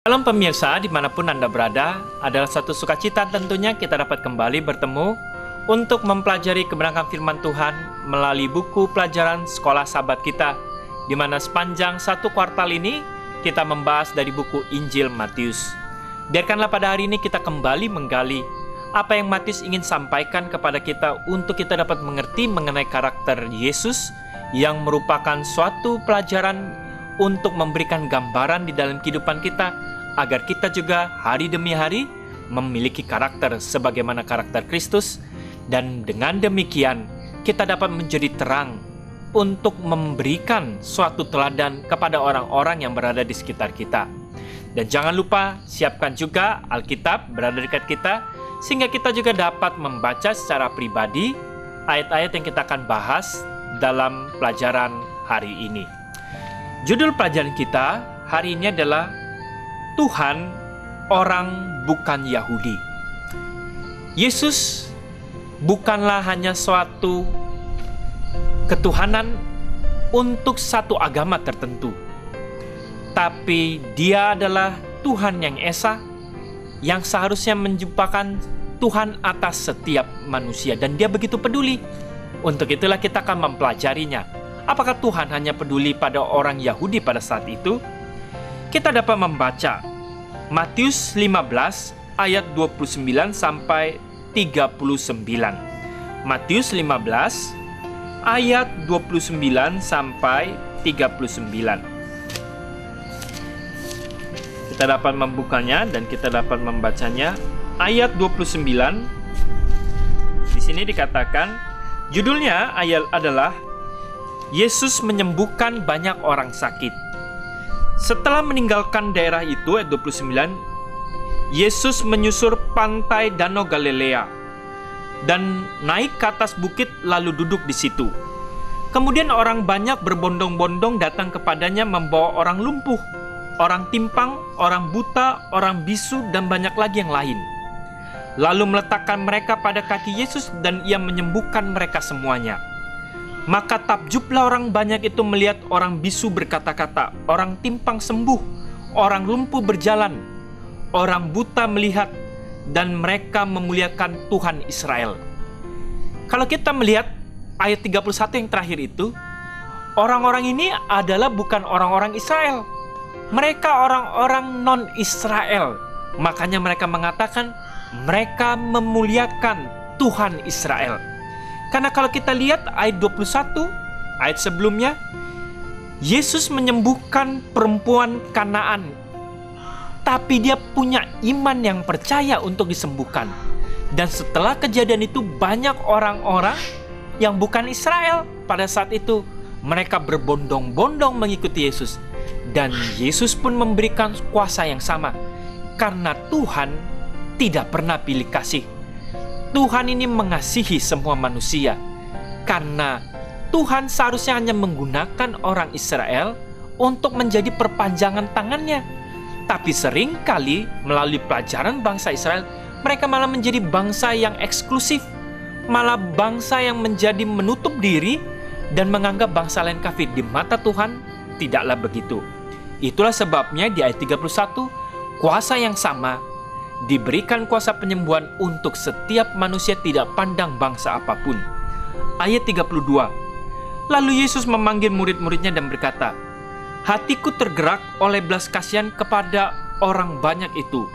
Salam pemirsa, dimanapun Anda berada, adalah satu sukacita tentunya kita dapat kembali bertemu untuk mempelajari kebenaran firman Tuhan melalui buku pelajaran sekolah sahabat kita, di mana sepanjang satu kuartal ini kita membahas dari buku Injil Matius. Biarkanlah pada hari ini kita kembali menggali apa yang Matius ingin sampaikan kepada kita untuk kita dapat mengerti mengenai karakter Yesus yang merupakan suatu pelajaran untuk memberikan gambaran di dalam kehidupan kita, agar kita juga hari demi hari memiliki karakter sebagaimana karakter Kristus, dan dengan demikian kita dapat menjadi terang untuk memberikan suatu teladan kepada orang-orang yang berada di sekitar kita. Dan jangan lupa siapkan juga Alkitab berada dekat kita, sehingga kita juga dapat membaca secara pribadi ayat-ayat yang kita akan bahas dalam pelajaran hari ini. Judul pelajaran kita hari ini adalah Tuhan orang bukan Yahudi. Yesus bukanlah hanya suatu ketuhanan untuk satu agama tertentu, tapi Dia adalah Tuhan yang esa, yang seharusnya menjumpai Tuhan atas setiap manusia, dan Dia begitu peduli. Untuk itulah kita akan mempelajarinya. Apakah Tuhan hanya peduli pada orang Yahudi pada saat itu? Kita dapat membaca Matius 15 ayat 29 sampai 39. Matius 15 ayat 29 sampai 39. Kita dapat membukanya dan kita dapat membacanya. Ayat 29 di sini dikatakan, judulnya ayat adalah Yesus menyembuhkan banyak orang sakit. Setelah meninggalkan daerah itu, ayat 29, Yesus menyusur pantai Danau Galilea dan naik ke atas bukit lalu duduk di situ. Kemudian orang banyak berbondong-bondong datang kepadanya membawa orang lumpuh, orang timpang, orang buta, orang bisu, dan banyak lagi yang lain. Lalu meletakkan mereka pada kaki Yesus dan Ia menyembuhkan mereka semuanya. Maka takjublah orang banyak itu melihat orang bisu berkata-kata, orang timpang sembuh, orang lumpuh berjalan, orang buta melihat, dan mereka memuliakan Tuhan Israel. Kalau kita melihat ayat 31 yang terakhir itu, orang-orang ini adalah bukan orang-orang Israel. Mereka orang-orang non-Israel. Makanya mereka mengatakan mereka memuliakan Tuhan Israel. Karena kalau kita lihat ayat 21, ayat sebelumnya, Yesus menyembuhkan perempuan Kanaan, tapi dia punya iman yang percaya untuk disembuhkan. Dan setelah kejadian itu, banyak orang-orang yang bukan Israel pada saat itu, mereka berbondong-bondong mengikuti Yesus. Dan Yesus pun memberikan kuasa yang sama, karena Tuhan tidak pernah pilih kasih. Tuhan ini mengasihi semua manusia, karena Tuhan seharusnya hanya menggunakan orang Israel untuk menjadi perpanjangan tangannya. Tapi seringkali melalui pelajaran bangsa Israel, mereka malah menjadi bangsa yang eksklusif, malah bangsa yang menjadi menutup diri dan menganggap bangsa lain kafir. Di mata Tuhan tidaklah begitu. Itulah sebabnya di ayat 31, kuasa yang sama diberikan, kuasa penyembuhan untuk setiap manusia, tidak pandang bangsa apapun. Ayat 32, lalu Yesus memanggil murid-muridnya dan berkata, hatiku tergerak oleh belas kasihan kepada orang banyak itu.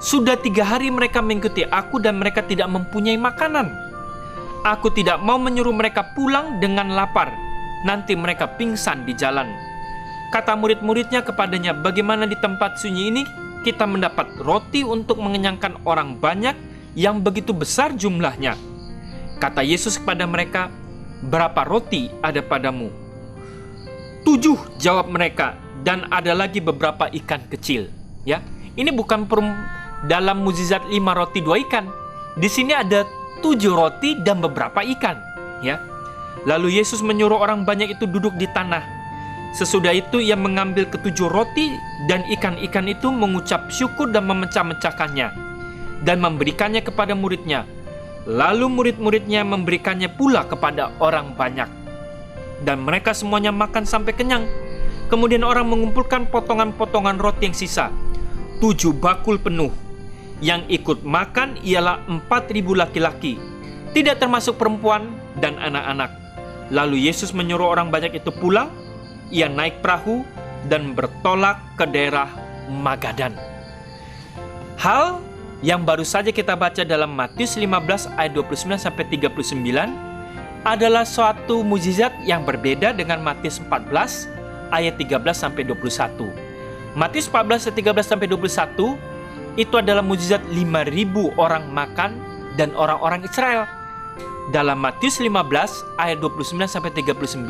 Sudah 3 hari mereka mengikuti aku dan mereka tidak mempunyai makanan. Aku tidak mau menyuruh mereka pulang dengan lapar, nanti mereka pingsan di jalan. Kata murid-muridnya kepadanya, bagaimana di tempat sunyi ini kita mendapat roti untuk mengenyangkan orang banyak yang begitu besar jumlahnya? Kata Yesus kepada mereka, berapa roti ada padamu? 7, jawab mereka, dan ada lagi beberapa ikan kecil. Ya, ini bukan dalam mukjizat 5 roti 2 ikan. Di sini ada 7 roti dan beberapa ikan. Ya, lalu Yesus menyuruh orang banyak itu duduk di tanah. Sesudah itu Ia mengambil ke-7 roti dan ikan-ikan itu, mengucap syukur dan memecah-mecahkannya dan memberikannya kepada muridnya. Lalu murid-muridnya memberikannya pula kepada orang banyak. Dan mereka semuanya makan sampai kenyang. Kemudian orang mengumpulkan potongan-potongan roti yang sisa. 7 bakul penuh. Yang ikut makan ialah 4.000 laki-laki, tidak termasuk perempuan dan anak-anak. Lalu Yesus menyuruh orang banyak itu pulang. Ia naik perahu dan bertolak ke daerah Magadan. Hal yang baru saja kita baca dalam Matius 15 ayat 29-39 adalah suatu mukjizat yang berbeda dengan Matius 14 ayat 13-21. Matius 14 ayat 13-21 itu adalah mukjizat 5.000 orang makan dan orang-orang Israel. Dalam Matius 15 ayat 29-39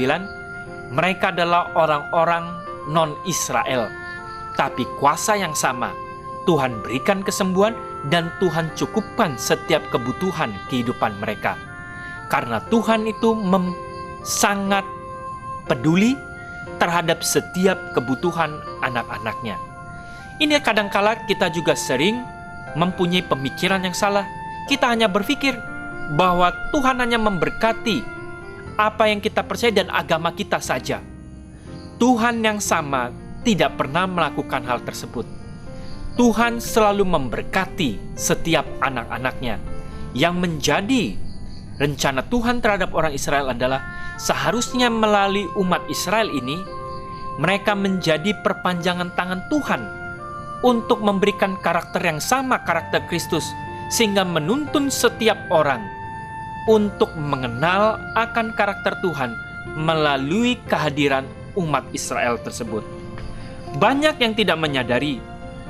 mereka adalah orang-orang non-Israel. Tapi kuasa yang sama, Tuhan berikan kesembuhan dan Tuhan cukupkan setiap kebutuhan kehidupan mereka. Karena Tuhan itu sangat peduli terhadap setiap kebutuhan anak-anaknya. Ini kadangkala kita juga sering mempunyai pemikiran yang salah. Kita hanya berpikir bahwa Tuhan hanya memberkati apa yang kita percaya dan agama kita saja. Tuhan yang sama tidak pernah melakukan hal tersebut. Tuhan selalu memberkati setiap anak-anaknya. Yang menjadi rencana Tuhan terhadap orang Israel adalah seharusnya melalui umat Israel ini, mereka menjadi perpanjangan tangan Tuhan untuk memberikan karakter yang sama karakter Kristus, sehingga menuntun setiap orang untuk mengenal akan karakter Tuhan melalui kehadiran umat Israel tersebut. Banyak yang tidak menyadari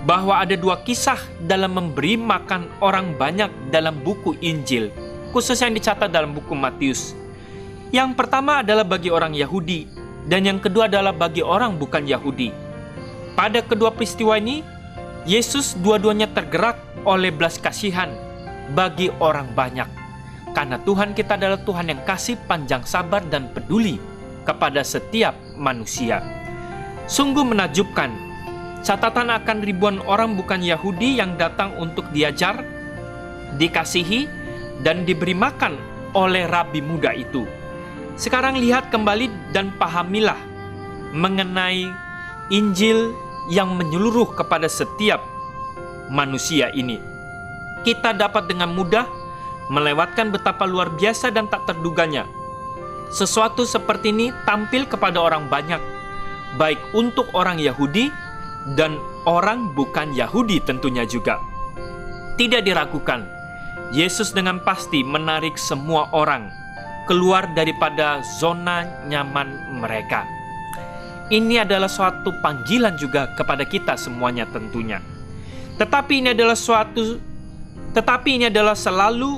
bahwa ada 2 kisah dalam memberi makan orang banyak dalam buku Injil, khususnya yang dicatat dalam buku Matius. Yang pertama adalah bagi orang Yahudi, dan yang kedua adalah bagi orang bukan Yahudi. Pada kedua peristiwa ini, Yesus dua-duanya tergerak oleh belas kasihan bagi orang banyak. Karena Tuhan kita adalah Tuhan yang kasih, panjang sabar, dan peduli kepada setiap manusia. Sungguh menakjubkan, catatan akan ribuan orang bukan Yahudi yang datang untuk diajar, dikasihi, dan diberi makan oleh rabi muda itu. Sekarang lihat kembali dan pahamilah mengenai Injil yang menyeluruh kepada setiap manusia ini. Kita dapat dengan mudah melewatkan betapa luar biasa dan tak terduganya sesuatu seperti ini tampil kepada orang banyak, baik untuk orang Yahudi dan orang bukan Yahudi tentunya juga. Tidak diragukan, Yesus dengan pasti menarik semua orang keluar daripada zona nyaman mereka. Ini adalah suatu panggilan juga kepada kita semuanya tentunya. Tetapi ini adalah selalu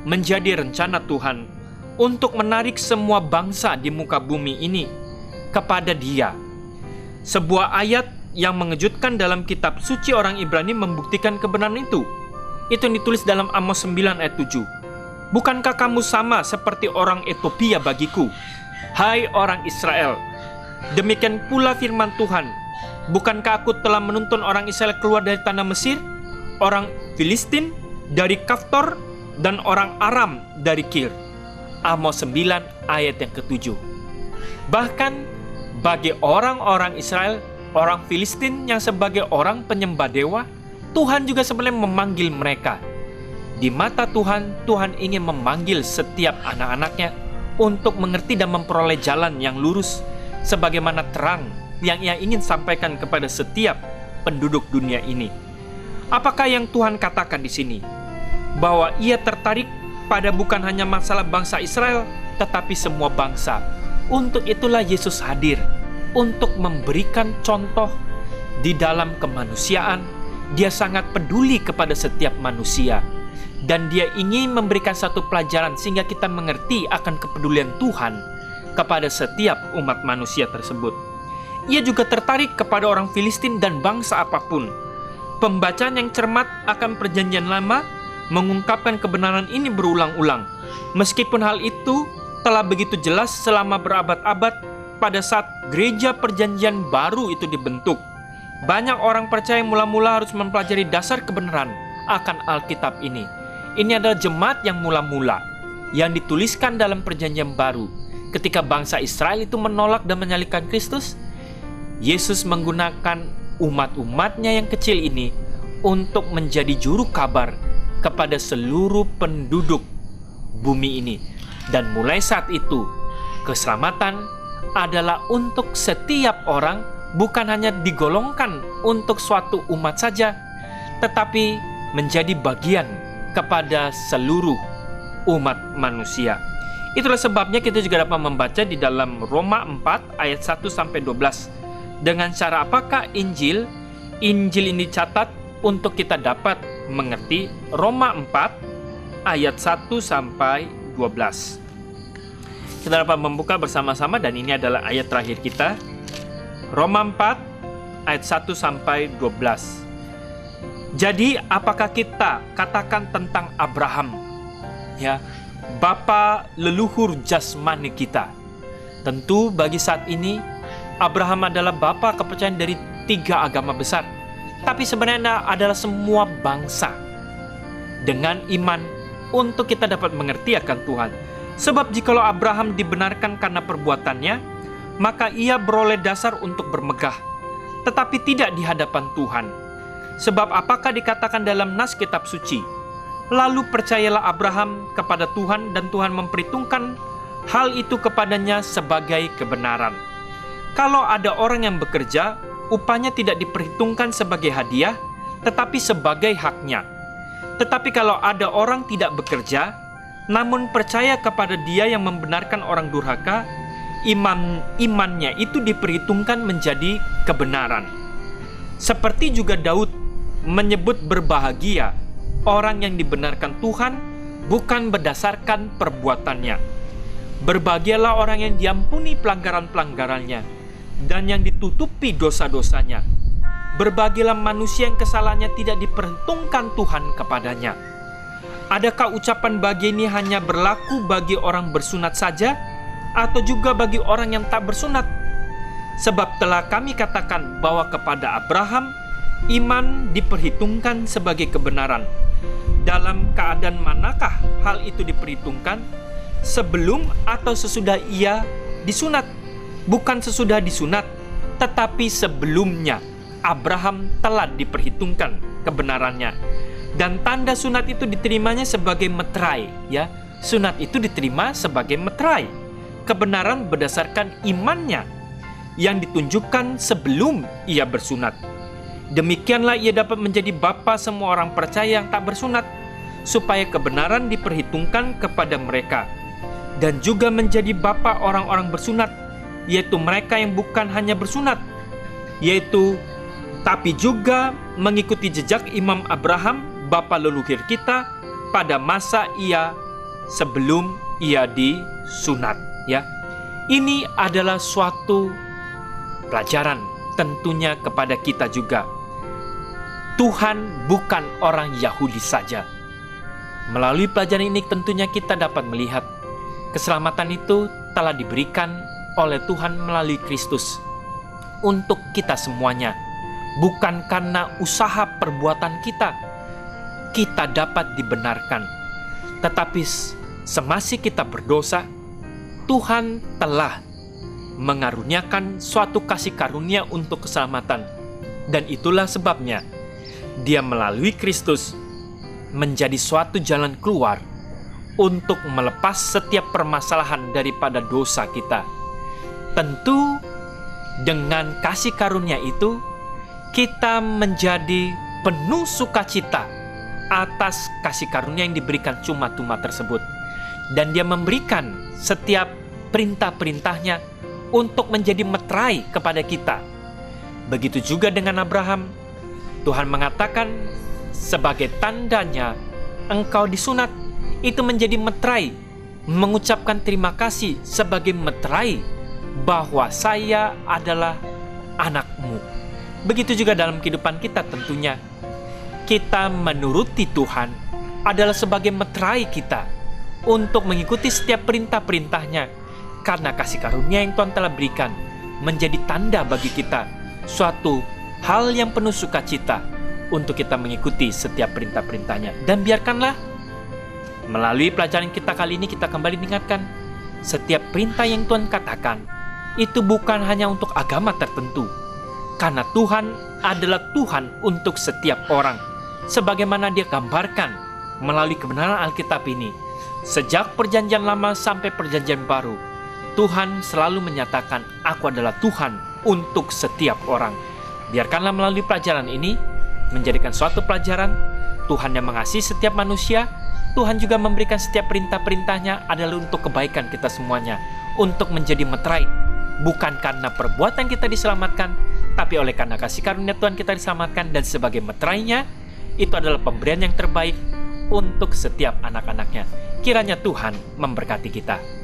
menjadi rencana Tuhan untuk menarik semua bangsa di muka bumi ini kepada Dia. Sebuah ayat yang mengejutkan dalam kitab suci orang Ibrani membuktikan kebenaran itu. Itu ditulis dalam Amos 9 ayat 7. Bukankah kamu sama seperti orang Ethiopia bagiku, hai orang Israel? Demikian pula firman Tuhan, bukankah aku telah menuntun orang Israel keluar dari tanah Mesir, orang Filistin dari Kaftor, dan orang Aram dari Kir. Amos 9 ayat yang ke-7. Bahkan bagi orang-orang Israel, orang Filistin yang sebagai orang penyembah dewa, Tuhan juga sebenarnya memanggil mereka. Di mata Tuhan, Tuhan ingin memanggil setiap anak-anaknya untuk mengerti dan memperoleh jalan yang lurus, sebagaimana terang yang Ia ingin sampaikan kepada setiap penduduk dunia ini. Apakah yang Tuhan katakan di sini? Bahwa Ia tertarik pada bukan hanya masalah bangsa Israel, tetapi semua bangsa. Untuk itulah Yesus hadir, untuk memberikan contoh di dalam kemanusiaan. Dia sangat peduli kepada setiap manusia, dan Dia ingin memberikan satu pelajaran sehingga kita mengerti akan kepedulian Tuhan kepada setiap umat manusia tersebut. Ia juga tertarik kepada orang Filistin dan bangsa apapun. Pembacaan yang cermat akan Perjanjian Lama mengungkapkan kebenaran ini berulang-ulang. Meskipun hal itu telah begitu jelas selama berabad-abad pada saat gereja Perjanjian Baru itu dibentuk. Banyak orang percaya mula-mula harus mempelajari dasar kebenaran akan Alkitab ini. Ini adalah jemaat yang mula-mula yang dituliskan dalam Perjanjian Baru. Ketika bangsa Israel itu menolak dan menyalibkan Kristus, Yesus menggunakan umat-umatnya yang kecil ini untuk menjadi juru kabar kepada seluruh penduduk bumi ini. Dan mulai saat itu, keselamatan adalah untuk setiap orang, bukan hanya digolongkan untuk suatu umat saja, tetapi menjadi bagian kepada seluruh umat manusia. Itulah sebabnya kita juga dapat membaca di dalam Roma 4 ayat 1-12. Dengan cara apakah Injil ini dicatat untuk kita dapat mengerti? Roma 4 ayat 1-12. Kita dapat membuka bersama-sama dan ini adalah ayat terakhir kita. Roma 4 ayat 1-12. Jadi apakah kita katakan tentang Abraham, ya, bapa leluhur jasmani kita? Tentu bagi saat ini Abraham adalah bapa kepercayaan dari 3 agama besar. Tapi sebenarnya adalah semua bangsa dengan iman untuk kita dapat mengerti akan Tuhan. Sebab jikalau Abraham dibenarkan karena perbuatannya, maka ia beroleh dasar untuk bermegah, tetapi tidak di hadapan Tuhan. Sebab apakah dikatakan dalam nas kitab suci? Lalu percayalah Abraham kepada Tuhan dan Tuhan memperhitungkan hal itu kepadanya sebagai kebenaran. Kalau ada orang yang bekerja, upahnya tidak diperhitungkan sebagai hadiah, tetapi sebagai haknya. Tetapi kalau ada orang tidak bekerja, namun percaya kepada Dia yang membenarkan orang durhaka, imannya itu diperhitungkan menjadi kebenaran. Seperti juga Daud menyebut berbahagia orang yang dibenarkan Tuhan bukan berdasarkan perbuatannya. Berbahagialah orang yang diampuni pelanggaran-pelanggarannya dan yang ditutupi dosa-dosanya. Berbahagialah manusia yang kesalahannya tidak diperhitungkan Tuhan kepadanya. Adakah ucapan bahagia ini hanya berlaku bagi orang bersunat saja atau juga bagi orang yang tak bersunat? Sebab telah kami katakan bahwa kepada Abraham iman diperhitungkan sebagai kebenaran. Dalam keadaan manakah hal itu diperhitungkan? Sebelum atau sesudah ia disunat? Bukan sesudah disunat, tetapi sebelumnya Abraham telah diperhitungkan kebenarannya. Dan tanda sunat itu diterimanya sebagai meterai, ya. Sunat itu diterima sebagai meterai. Kebenaran berdasarkan imannya yang ditunjukkan sebelum ia bersunat. Demikianlah ia dapat menjadi bapa semua orang percaya yang tak bersunat, supaya kebenaran diperhitungkan kepada mereka. Dan juga menjadi bapa orang-orang bersunat, yaitu mereka yang bukan hanya bersunat, tapi juga mengikuti jejak Imam Abraham, bapa leluhur kita, pada masa sebelum ia disunat. Ya, ini adalah suatu pelajaran tentunya kepada kita juga. Tuhan bukan orang Yahudi saja. Melalui pelajaran ini tentunya kita dapat melihat keselamatan itu telah diberikan oleh Tuhan melalui Kristus untuk kita semuanya. Bukan karena usaha perbuatan kita dapat dibenarkan. Tetapi semasih kita berdosa, Tuhan telah mengaruniakan suatu kasih karunia untuk keselamatan. Dan itulah sebabnya Dia melalui Kristus menjadi suatu jalan keluar untuk melepas setiap permasalahan daripada dosa kita. Tentu dengan kasih karunia itu kita menjadi penuh sukacita atas kasih karunia yang diberikan cuma-cuma tersebut. Dan Dia memberikan setiap perintah-perintahnya untuk menjadi meterai kepada kita. Begitu juga dengan Abraham. Tuhan mengatakan sebagai tandanya engkau disunat, itu menjadi meterai, mengucapkan terima kasih sebagai meterai bahwa saya adalah anakmu. Begitu juga dalam kehidupan kita tentunya. Kita menuruti Tuhan adalah sebagai meterai kita untuk mengikuti setiap perintah-perintahnya, karena kasih karunia yang Tuhan telah berikan menjadi tanda bagi kita, suatu hal yang penuh sukacita untuk kita mengikuti setiap perintah-perintahnya. Dan biarkanlah melalui pelajaran kita kali ini kita kembali diingatkan, setiap perintah yang Tuhan katakan itu bukan hanya untuk agama tertentu, karena Tuhan adalah Tuhan untuk setiap orang, sebagaimana Dia gambarkan melalui kebenaran Alkitab ini. Sejak perjanjian lama sampai perjanjian baru, Tuhan selalu menyatakan, "Aku adalah Tuhan untuk setiap orang." Biarkanlah melalui pelajaran ini menjadikan suatu pelajaran Tuhan yang mengasihi setiap manusia. Tuhan juga memberikan setiap perintah-perintahnya adalah untuk kebaikan kita semuanya, untuk menjadi meterai, bukan karena perbuatan kita diselamatkan, tapi oleh karena kasih karunia Tuhan kita diselamatkan, dan sebagai meterainya, itu adalah pemberian yang terbaik untuk setiap anak-anaknya. Kiranya Tuhan memberkati kita.